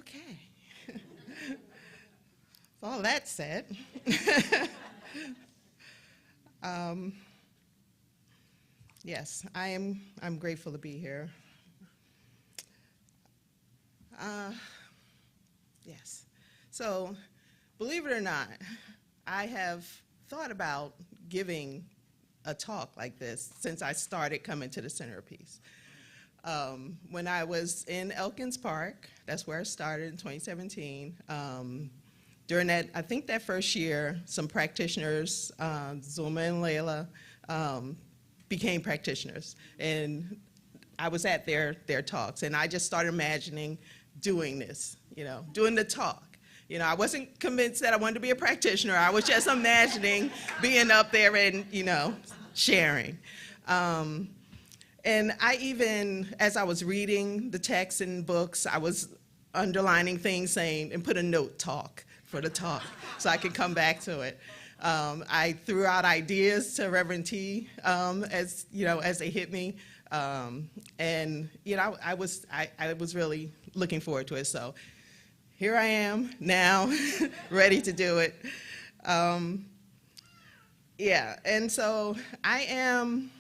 Okay. With all that said, yes, I'm grateful to be here. Yes. So, believe it or not, I have thought about giving a talk like this since I started coming to the Centerpiece. When I was in Elkins Park, that's where I started in 2017. During that, I think that first year, some practitioners, Zuma and Layla, became practitioners. And I was at their talks, and I just started imagining doing this, doing the talk. I wasn't convinced that I wanted to be a practitioner. I was just imagining being up there and, sharing. And I even, as I was reading the texts and books, I was underlining things saying, and put a note, talk, for the talk, so I could come back to it. I threw out ideas to Reverend T, as they hit me. And I was really looking forward to it. So here I am now, ready to do it. And so I am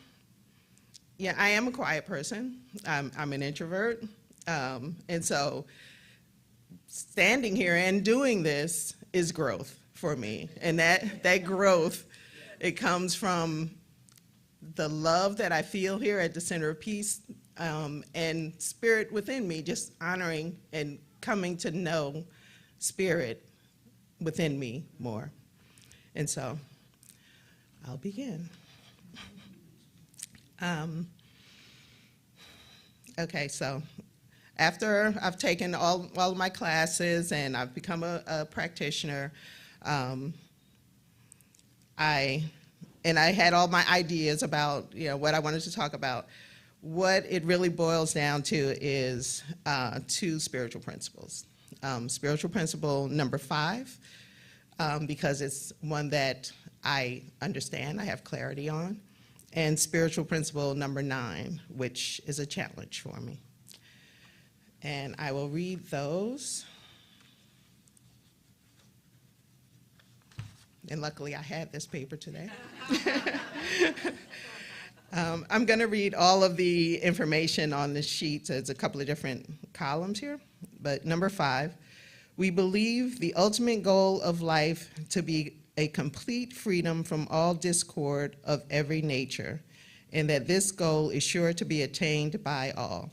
a quiet person. I'm an introvert. And so standing here and doing this is growth for me. And that growth, it comes from the love that I feel here at the Center of Peace, and spirit within me, just honoring and coming to know spirit within me more. And so I'll begin. Okay, so after I've taken all of my classes and I've become a practitioner, I had all my ideas about what I wanted to talk about. What it really boils down to is two spiritual principles. Spiritual principle number 5, because it's one that I understand, I have clarity on, and spiritual principle number 9, which is a challenge for me. And I will read those. And luckily I had this paper today. I'm going to read all of the information on the sheets. There's a couple of different columns here. But number 5, we believe the ultimate goal of life to be a complete freedom from all discord of every nature, and that this goal is sure to be attained by all.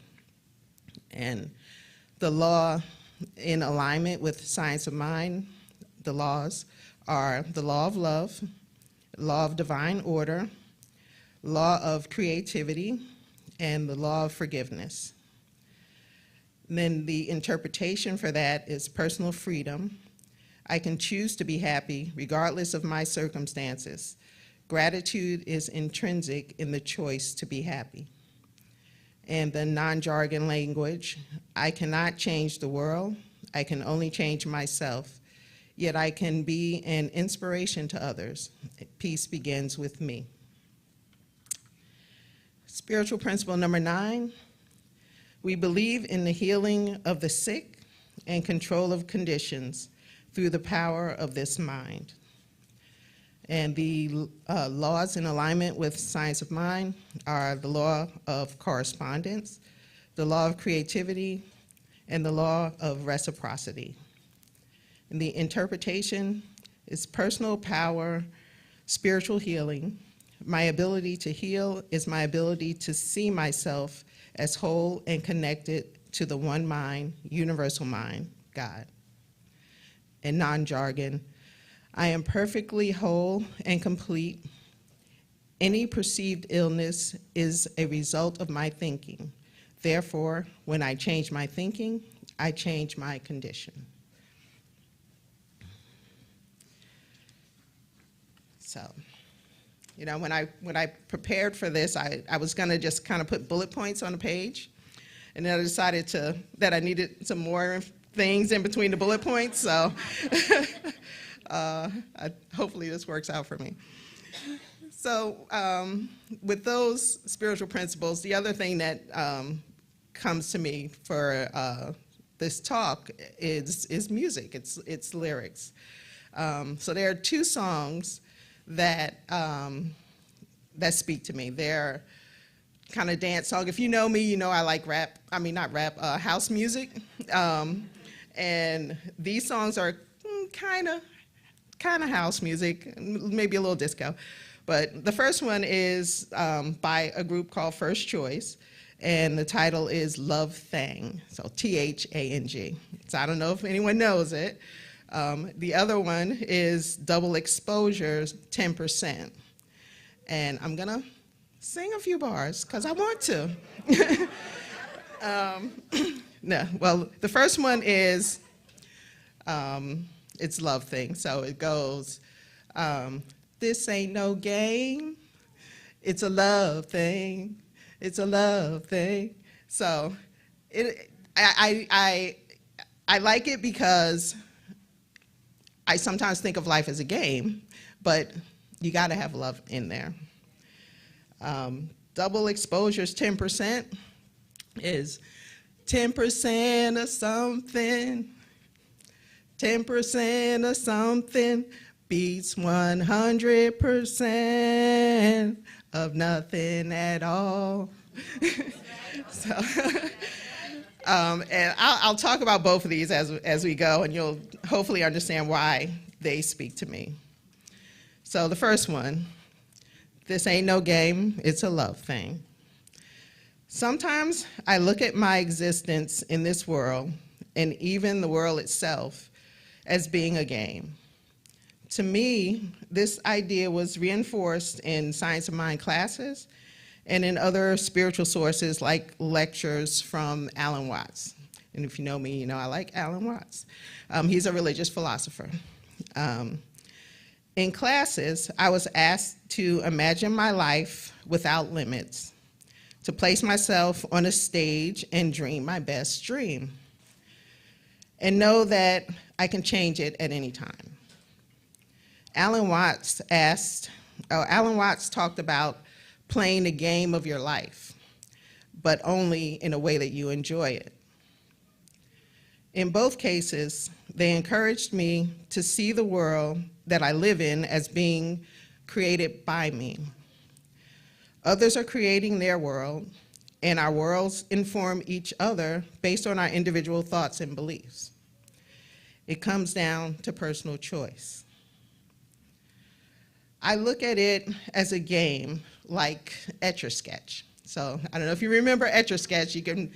And the law in alignment with science of mind, the laws are the law of love, law of divine order, law of creativity, and the law of forgiveness. And then the interpretation for that is personal freedom. I can choose to be happy regardless of my circumstances. Gratitude is intrinsic in the choice to be happy. And the non-jargon language, I cannot change the world. I can only change myself. Yet I can be an inspiration to others. Peace begins with me. Spiritual principle number 9, we believe in the healing of the sick and control of conditions through the power of this mind. And the laws in alignment with science of mind are the law of correspondence, the law of creativity, and the law of reciprocity. And the interpretation is personal power, spiritual healing. My ability to heal is my ability to see myself as whole and connected to the one mind, universal mind, God. And non-jargon, I am perfectly whole and complete. Any perceived illness is a result of my thinking. Therefore, when I change my thinking, I change my condition. So, when I prepared for this, I was going to just kind of put bullet points on the page, and then I decided that I needed some more things in between the bullet points, so hopefully this works out for me. So with those spiritual principles, the other thing that comes to me for this talk is music, it's lyrics. So there are two songs that, that speak to me. They're kind of dance song. If you know me, you know I like rap, I mean not rap, house music. And these songs are kind of house music, maybe a little disco. But the first one is by a group called First Choice, and the title is Love Thang, so Thang. So I don't know if anyone knows it. The other one is Double Exposure's 10%. And I'm gonna sing a few bars, because I want to. No, well, the first one is, it's Love Thing. So it goes, this ain't no game, it's a love thing, it's a love thing. So I like it because I sometimes think of life as a game, but you gotta have love in there. Double Exposure's 10% is 10% of something, 10% of something beats 100% of nothing at all. So, and I'll talk about both of these as we go, and you'll hopefully understand why they speak to me. So the first one, this ain't no game, it's a love thing. Sometimes I look at my existence in this world, and even the world itself, as being a game. To me, this idea was reinforced in Science of Mind classes and in other spiritual sources like lectures from Alan Watts. And if you know me, you know I like Alan Watts. He's a religious philosopher. In classes, I was asked to imagine my life without limits, to place myself on a stage and dream my best dream, and know that I can change it at any time. Alan Watts talked about playing the game of your life, but only in a way that you enjoy it. In both cases, they encouraged me to see the world that I live in as being created by me. Others are creating their world, and our worlds inform each other based on our individual thoughts and beliefs. It comes down to personal choice. I look at it as a game like Etch-a-Sketch. So I don't know if you remember Etch-a-Sketch, you can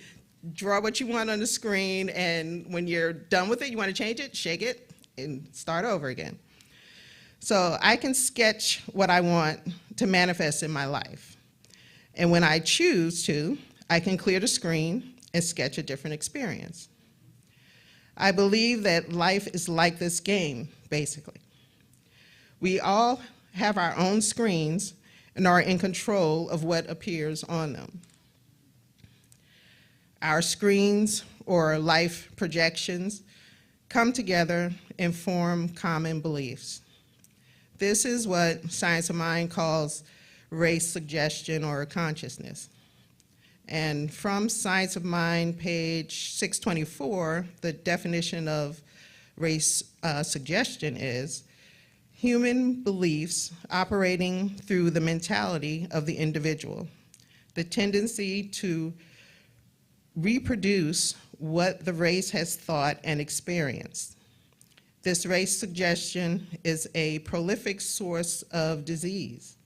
draw what you want on the screen, and when you're done with it, you want to change it, shake it, and start over again. So I can sketch what I want to manifest in my life. And when I choose to, I can clear the screen and sketch a different experience. I believe that life is like this game, basically. We all have our own screens and are in control of what appears on them. Our screens, or life projections, come together and form common beliefs. This is what Science of Mind calls race suggestion or consciousness. And from Science of Mind, page 624, the definition of race suggestion is human beliefs operating through the mentality of the individual, the tendency to reproduce what the race has thought and experienced. This race suggestion is a prolific source of disease.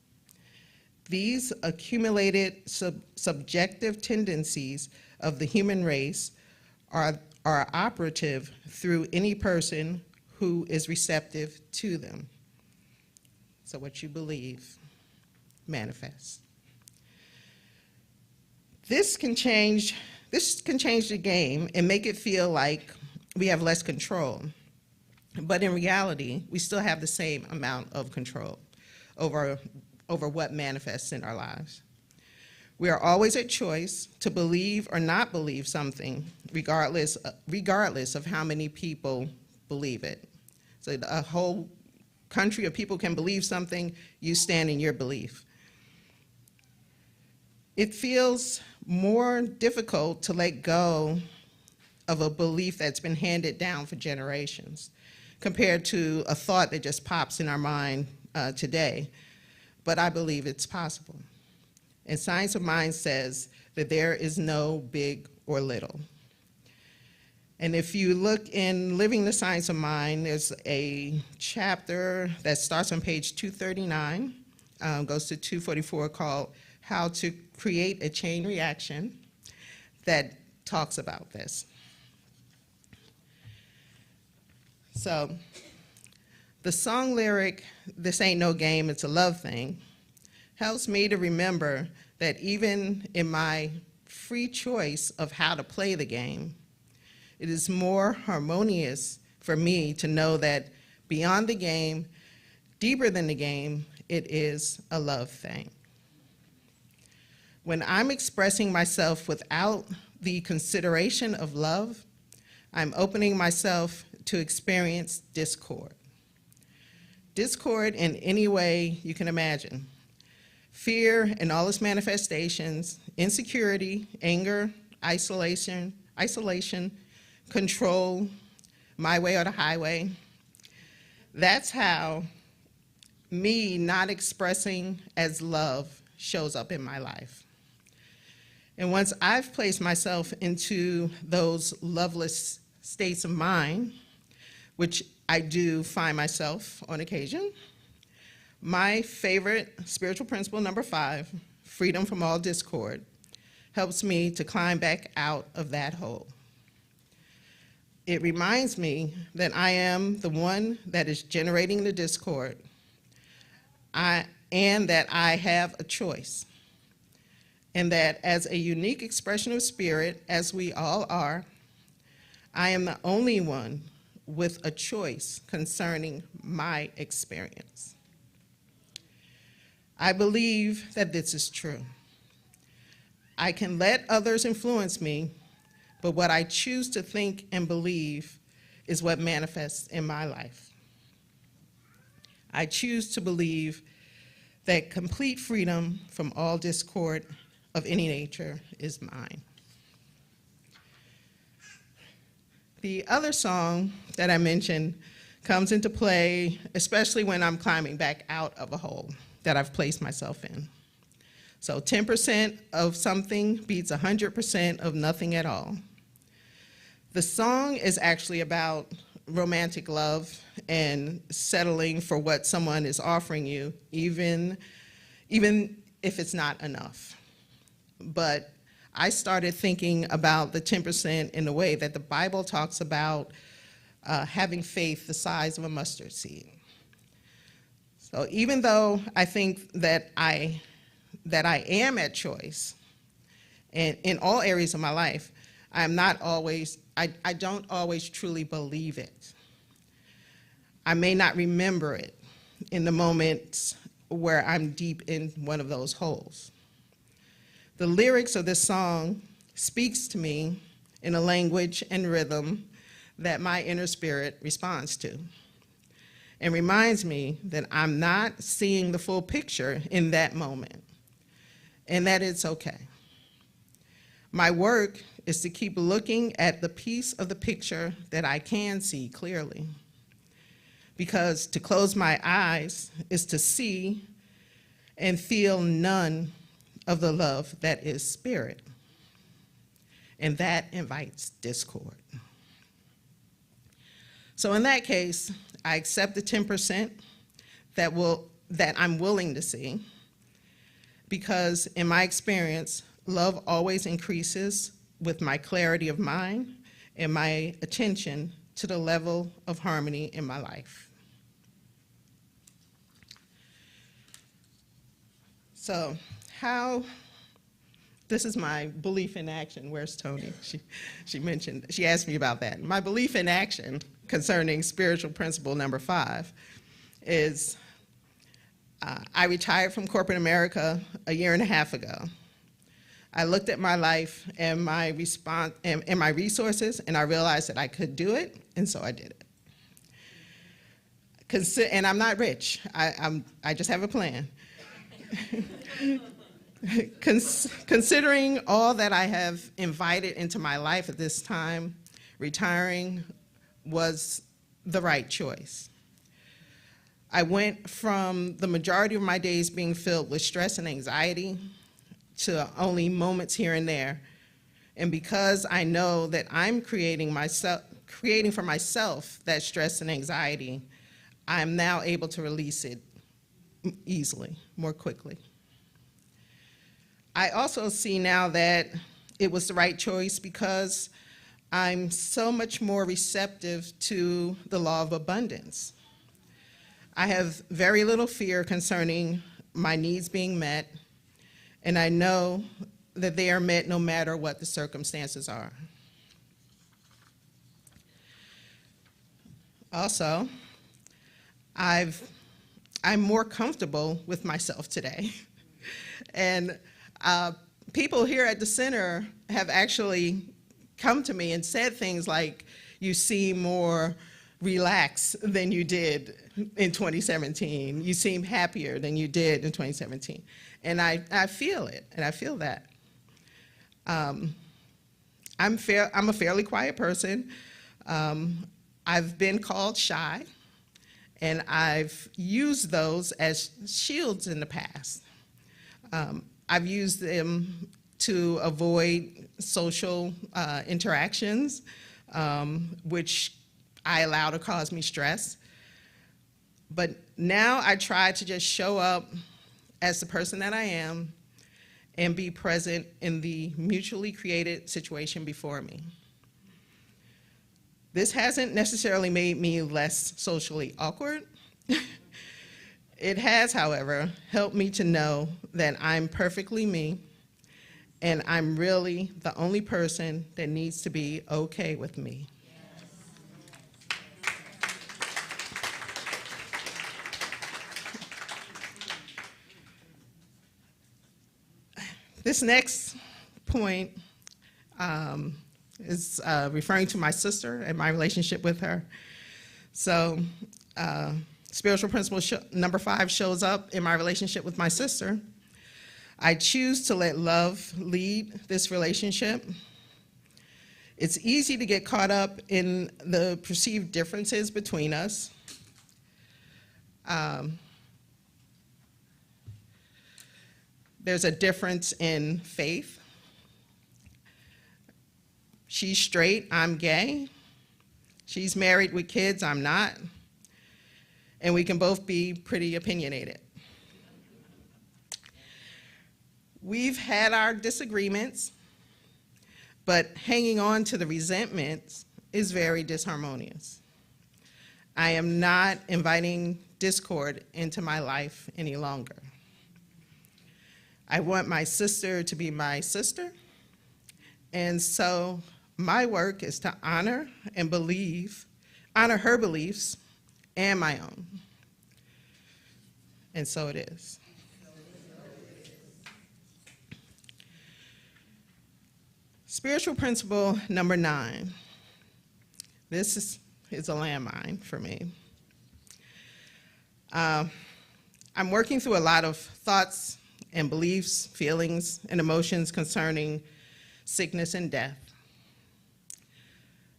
These accumulated subjective tendencies of the human race are operative through any person who is receptive to them. So what you believe manifests. This can change the game and make it feel like we have less control. But in reality, we still have the same amount of control over what manifests in our lives. We are always at choice to believe or not believe something, regardless of how many people believe it. So a whole country of people can believe something, you stand in your belief. It feels more difficult to let go of a belief that's been handed down for generations, compared to a thought that just pops in our mind today. But I believe it's possible. And Science of Mind says that there is no big or little. And if you look in Living the Science of Mind, there's a chapter that starts on page 239, goes to 244, called How to Create a Chain Reaction, that talks about this. So the song lyric, "This ain't no game, it's a love thing," helps me to remember that even in my free choice of how to play the game, it is more harmonious for me to know that beyond the game, deeper than the game, it is a love thing. When I'm expressing myself without the consideration of love, I'm opening myself to experience discord. Discord in any way you can imagine. Fear and all its manifestations, insecurity, anger, isolation, control, my way or the highway. That's how me not expressing as love shows up in my life. And once I've placed myself into those loveless states of mind, which I do find myself on occasion, my favorite spiritual principle, number 5, freedom from all discord, helps me to climb back out of that hole. It reminds me that I am the one that is generating the discord, and that I have a choice, and that as a unique expression of spirit, as we all are, I am the only one with a choice concerning my experience. I believe that this is true. I can let others influence me, but what I choose to think and believe is what manifests in my life. I choose to believe that complete freedom from all discord of any nature is mine. The other song that I mentioned comes into play, especially when I'm climbing back out of a hole that I've placed myself in. So 10% of something beats 100% of nothing at all. The song is actually about romantic love and settling for what someone is offering you, even if it's not enough. But I started thinking about the 10% in the way that the Bible talks about having faith the size of a mustard seed. So even though I think that I am at choice, and in all areas of my life, I don't always truly believe it. I may not remember it in the moments where I'm deep in one of those holes. The lyrics of this song speaks to me in a language and rhythm that my inner spirit responds to, and reminds me that I'm not seeing the full picture in that moment, and that it's okay. My work is to keep looking at the piece of the picture that I can see clearly, because to close my eyes is to see and feel none of the love that is spirit, and that invites discord. So in that case, I accept the 10% that I'm willing to see, because in my experience, love always increases with my clarity of mind and my attention to the level of harmony in my life. So this is my belief in action. Where's Tony? She asked me about that. My belief in action concerning spiritual principle number 5 is I retired from corporate America a year and a half ago. I looked at my life and my resources, and I realized that I could do it, and so I did it. And I'm not rich. I just have a plan. Considering all that I have invited into my life at this time, retiring was the right choice. I went from the majority of my days being filled with stress and anxiety to only moments here and there. And because I know that I'm creating for myself that stress and anxiety, I'm now able to release it easily, more quickly. I also see now that it was the right choice because I'm so much more receptive to the law of abundance. I have very little fear concerning my needs being met, and I know that they are met no matter what the circumstances are. Also, I'm more comfortable with myself today. And people here at the center have actually come to me and said things like, you seem more relaxed than you did in 2017. You seem happier than you did in 2017. And I feel it, and I feel that. I'm a fairly quiet person. I've been called shy, and I've used those as shields in the past. I've used them to avoid social interactions, which I allow to cause me stress. But now I try to just show up as the person that I am and be present in the mutually created situation before me. This hasn't necessarily made me less socially awkward. It has, however, helped me to know that I'm perfectly me, and I'm really the only person that needs to be okay with me. This next point is referring to my sister and my relationship with her. So spiritual principle number 5 shows up in my relationship with my sister. I choose to let love lead this relationship. It's easy to get caught up in the perceived differences between us. There's a difference in faith. She's straight, I'm gay. She's married with kids, I'm not. And we can both be pretty opinionated. We've had our disagreements, but hanging on to the resentments is very disharmonious. I am not inviting discord into my life any longer. I want my sister to be my sister, and so my work is to honor her beliefs and my own. And so it is. Spiritual principle number 9. This is a landmine for me. I'm working through a lot of thoughts and beliefs, feelings, and emotions concerning sickness and death.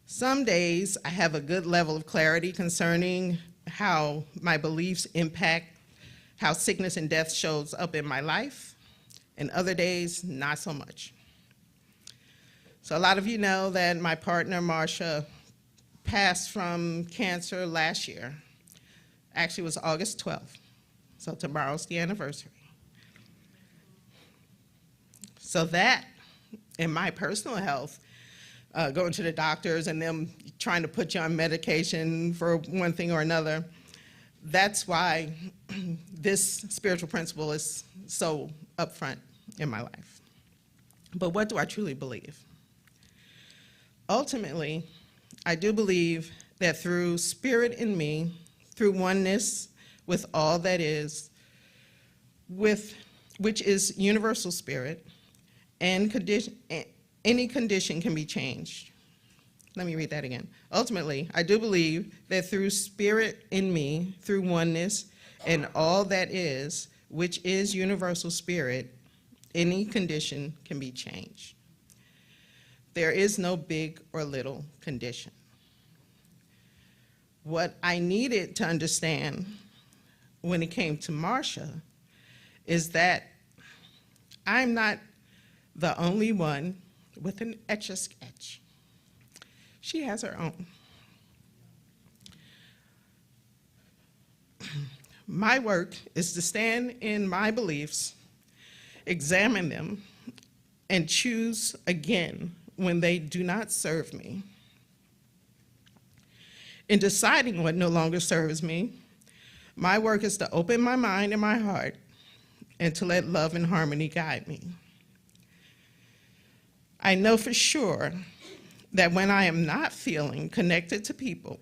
Some days I have a good level of clarity concerning how my beliefs impact how sickness and death shows up in my life, and other days, not so much. So a lot of you know that my partner, Marsha, passed from cancer last year. Actually, it was August 12th, so tomorrow's the anniversary. So that, in my personal health, going to the doctors and them trying to put you on medication for one thing or another, that's why this spiritual principle is so upfront in my life. But what do I truly believe? Ultimately, I do believe that through spirit in me, through oneness with all that is, which is universal spirit, and any condition can be changed. Let me read that again. Ultimately, I do believe that through spirit in me, through oneness and all that is, which is universal spirit, any condition can be changed. there is no big or little condition. What I needed to understand when it came to Marcia is that I'm not the only one with an Etch-a-Sketch. She has her own. My work is to stand in my beliefs, examine them, and choose again when they do not serve me. In deciding what no longer serves me, my work is to open my mind and my heart and to let love and harmony guide me. I know for sure that when I am not feeling connected to people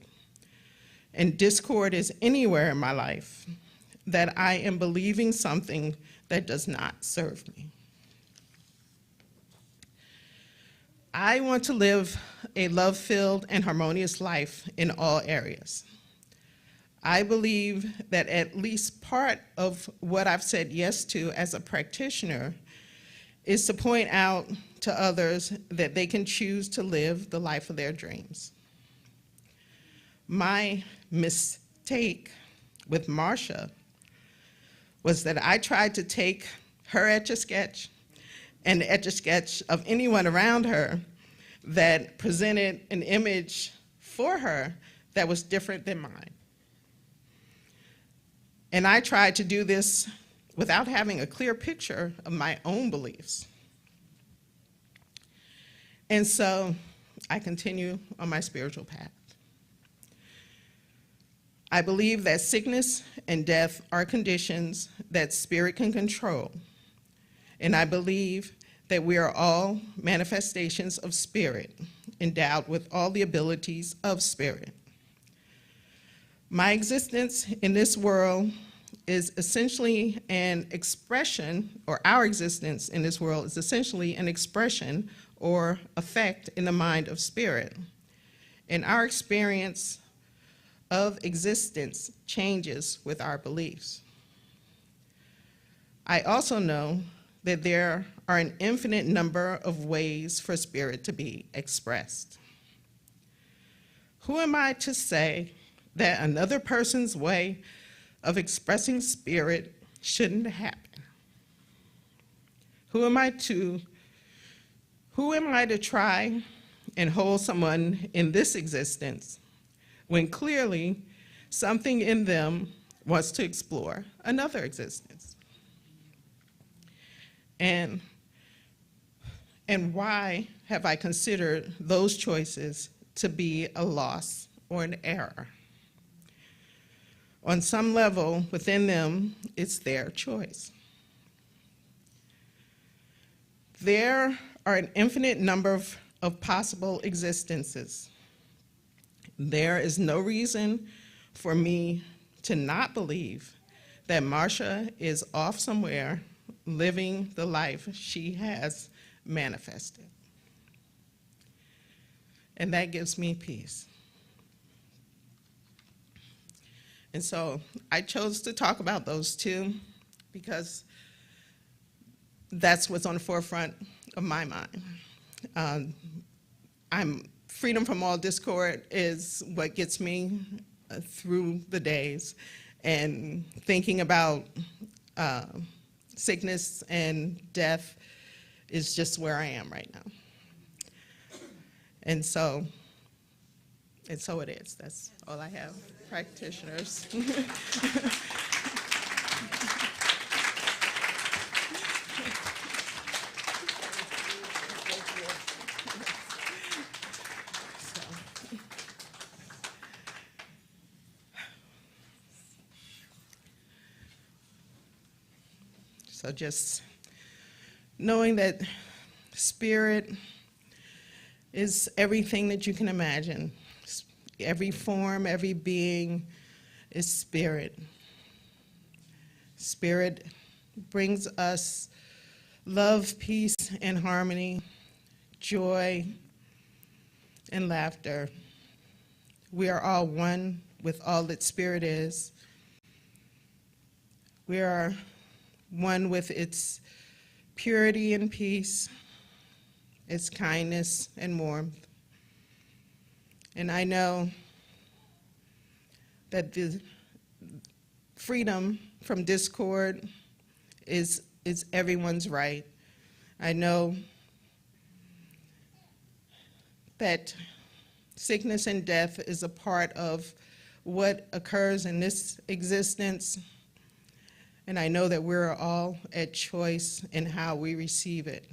and discord is anywhere in my life, that I am believing something that does not serve me. I want to live a love-filled and harmonious life in all areas. I believe that at least part of what I've said yes to as a practitioner is to point out to others that they can choose to live the life of their dreams. My mistake with Marcia was that I tried to take her Etch-a-Sketch and the Etch-a-Sketch of anyone around her that presented an image for her that was different than mine. And I tried to do this without having a clear picture of my own beliefs. And so I continue on my spiritual path. I believe that sickness and death are conditions that spirit can control. And I believe that we are all manifestations of spirit, endowed with all the abilities of spirit. My existence in this world is essentially an expression, or our existence in this world is essentially an expression or effect in the mind of spirit. And our experience of existence changes with our beliefs. I also know that there are an infinite number of ways for spirit to be expressed. Who am I to say that another person's way of expressing spirit shouldn't happen? Who am I to try and hold someone in this existence when clearly something in them wants to explore another existence? And why have I considered those choices to be a loss or an error? On some level within them, it's their choice. There are an infinite number of possible existences. There is no reason for me to not believe that Marcia is off somewhere living the life she has manifested. And that gives me peace. And so I chose to talk about those two because that's what's on the forefront of my mind. Freedom from all discord is what gets me through the days, and thinking about sickness and death is just where I am right now. And so it is. That's all I have. Practitioners. So just knowing that spirit is everything that you can imagine. Every form, every being is spirit. Spirit brings us love, peace, and harmony, joy, and laughter. We are all one with all that spirit is. We are one with its purity and peace, its kindness and warmth. And I know that the freedom from discord is everyone's right. I know that sickness and death is a part of what occurs in this existence, and I know that we're all at choice in how we receive it.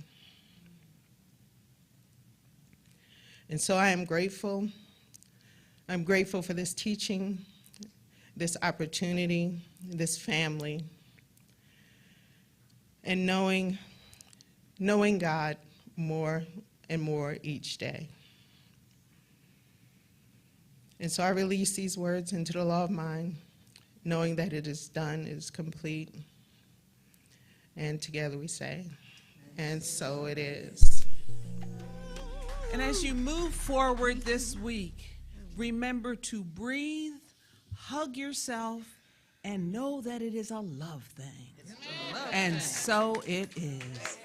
And so I am grateful. I'm grateful for this teaching, this opportunity, this family, and knowing God more and more each day. And so I release these words into the law of mind, knowing that it is done, it is complete. And together we say, and so it is. And as you move forward this week, remember to breathe, hug yourself, and know that it is a love thing. And so it is.